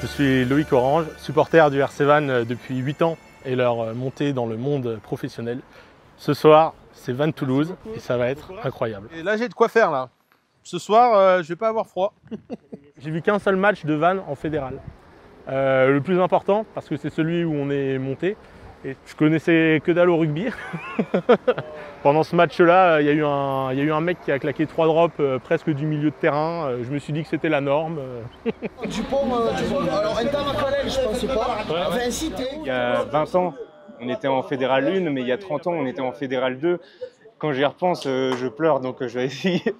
suis Loïc Orange, supporter du RC Vannes depuis 8 ans et leur montée dans le monde professionnel. Ce soir, c'est Vannes Toulouse et ça va être incroyable. Et là, j'ai de quoi faire là. Ce soir, je vais pas avoir froid. J'ai vu qu'un seul match de Vannes en fédéral. Le plus important, parce que c'est celui où on est monté. Et je connaissais que dalle au rugby. Pendant ce match-là, il y a eu un mec qui a claqué 3 drops presque du milieu de terrain. Je me suis dit que c'était la norme. Dupont, alors un temps à collège, je pense pas. Ouais. Vinci, Il y a 20 ans, on était en Fédéral 1, mais il y a 30 ans, on était en Fédéral 2. Quand j'y repense, je pleure, donc je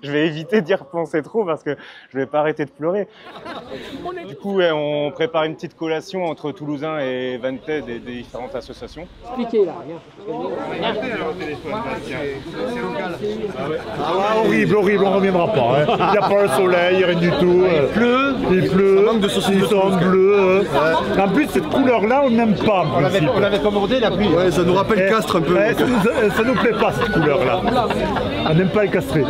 vais éviter d'y repenser trop parce que je vais pas arrêter de pleurer. Du coup, ouais, on prépare une petite collation entre Toulousains et Vantais des différentes associations. Expliquez là, horrible, horrible, on ne reviendra pas. Hein. Il n'y a pas le soleil, rien du tout. Il pleut, manque de saucisses ils sont bleus. En plus, cette couleur-là, on n'aime pas. On l'avait commandé la pluie. Ouais, ça nous rappelle Castres un peu. Ça nous plaît pas, cette couleur-là. On n'aime pas les castrés.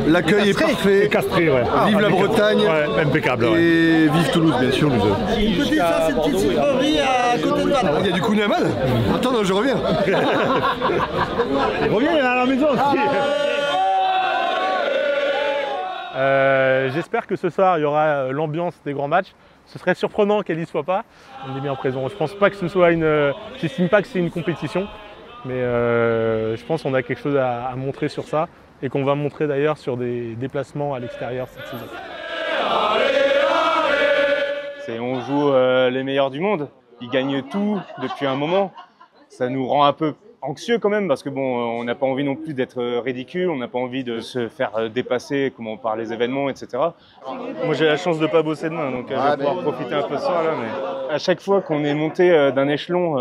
L'accueil est parfait. Les castrés, ouais. Vive la Bretagne. Ouais, impeccable. Ouais. Et vive Toulouse, bien sûr, nous deux. Écoutez, ça, c'est une petite sucrerie à côté de Vannes. Il y a du Kouign-Amann. Attends, non, je reviens. Reviens à la maison aussi. J'espère que ce soir, il y aura l'ambiance des grands matchs. Ce serait surprenant qu'elle n'y soit pas. On est bien présent. Je pense pas que ce soit j'estime pas que c'est une compétition. Mais je pense qu'on a quelque chose à montrer sur ça et qu'on va montrer d'ailleurs sur des déplacements à l'extérieur cette saison. On joue les meilleurs du monde. Ils gagnent tout depuis un moment. Ça nous rend un peu anxieux quand même parce que bon, on n'a pas envie non plus d'être ridicule, on n'a pas envie de se faire dépasser par les événements, etc. Moi j'ai la chance de ne pas bosser demain, donc je vais pouvoir profiter un peu de ça là. Mais à chaque fois qu'on est monté d'un échelon,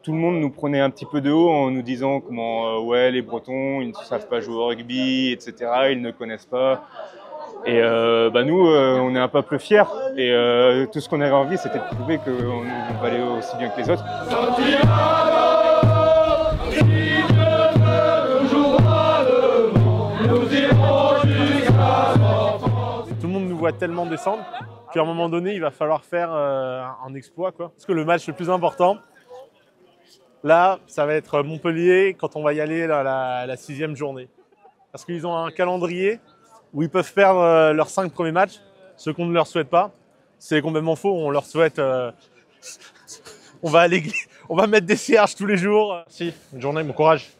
tout le monde nous prenait un petit peu de haut en nous disant comment ouais, les Bretons ils ne savent pas jouer au rugby, etc. Ils ne connaissent pas. Et nous, on est un peuple fier et tout ce qu'on avait envie, c'était de prouver qu'on valait aussi bien que les autres. Tout le monde nous voit tellement descendre qu'à un moment donné, il va falloir faire un exploit, quoi. Parce que le match le plus important, là, ça va être Montpellier quand on va y aller la 6e journée. Parce qu'ils ont un calendrier où ils peuvent perdre leurs 5 premiers matchs, ce qu'on ne leur souhaite pas. C'est complètement faux, on leur souhaite... on va à l'église, on va mettre des cierges tous les jours. Si, une journée, bon courage.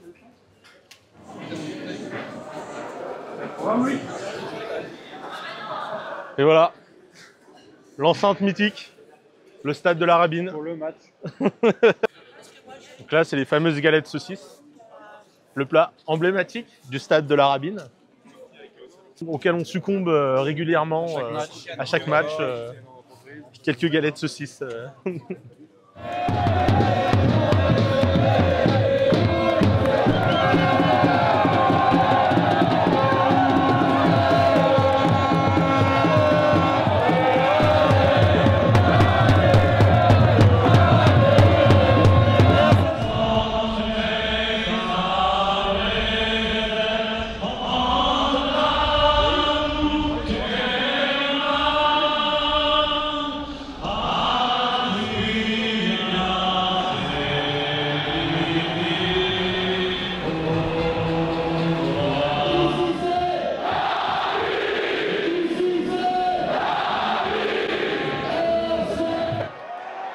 Et voilà, l'enceinte mythique, le stade de la Rabine. Pour le match. Donc là, c'est les fameuses galettes saucisses, le plat emblématique du stade de la Rabine, auquel on succombe régulièrement à chaque match. Quelques galettes saucisses.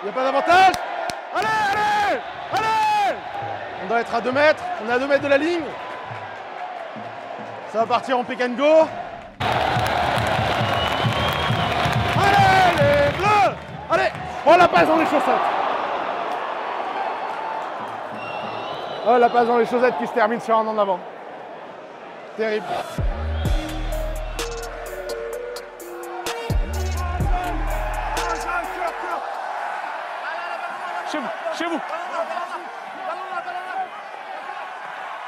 Il n'y a pas d'avantage. Allez, allez, allez. On doit être à 2 mètres. On est à 2 mètres de la ligne. Ça va partir en pick and go. Allez, les bleus. Allez. Oh, la passe dans les chaussettes. Oh, la passe dans les chaussettes qui se termine sur un an d'avant. Terrible. Chez vous.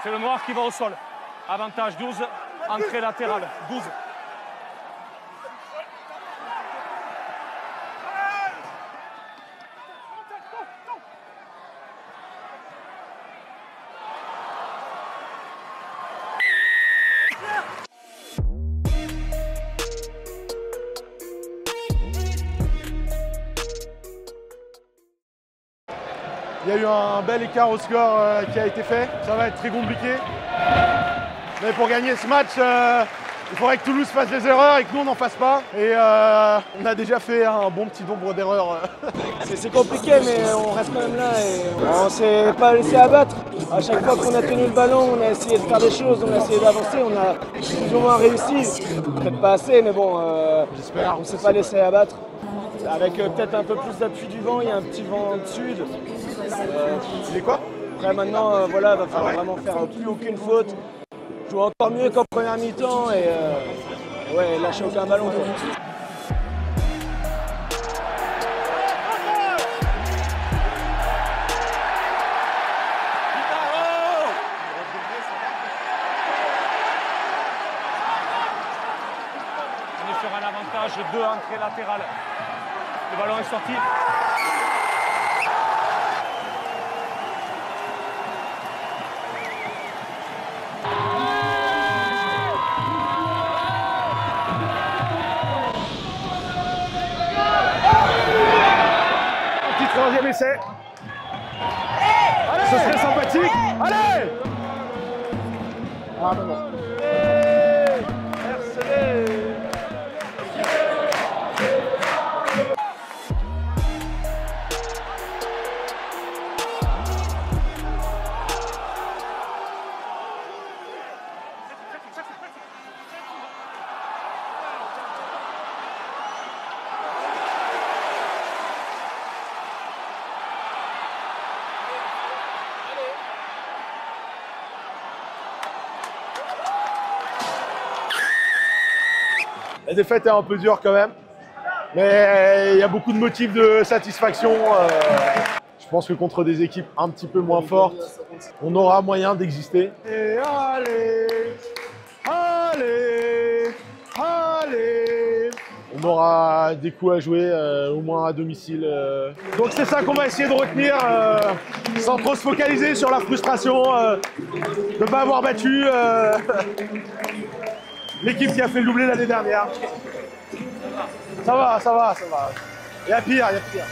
C'est le noir qui va au sol. Avantage 12, entrée latérale 12. Il y a eu un bel écart au score qui a été fait. Ça va être très compliqué. Mais pour gagner ce match, il faudrait que Toulouse fasse des erreurs et que nous on n'en fasse pas. Et on a déjà fait un bon petit nombre d'erreurs. C'est compliqué, mais on reste quand même là et on ne s'est pas laissé abattre. À chaque fois qu'on a tenu le ballon, on a essayé de faire des choses, on a essayé d'avancer, on a plus ou moins réussi. Peut-être pas assez, mais bon, on ne s'est pas laissé abattre. Avec peut-être un peu plus d'appui du vent, il y a un petit vent de sud. Il est quoi? Après maintenant, voilà, il va falloir vraiment faire plus aucune faute. Jouer encore mieux qu'en première mi-temps et ouais, lâcher aucun ballon. On est sur un avantage de entrée latérale. Le ballon est sorti. Petit troisième essai. Ce serait sympathique. Allez! Ah non, non. La défaite est un peu dure quand même, mais il y a beaucoup de motifs de satisfaction. Je pense que contre des équipes un petit peu moins fortes, on aura moyen d'exister. Et allez, allez, allez. On aura des coups à jouer, au moins à domicile. Donc c'est ça qu'on va essayer de retenir, sans trop se focaliser sur la frustration de ne pas avoir battu l'équipe qui a fait le doublé l'année dernière. Ça va, ça va, ça va. Il y a pire, il y a pire.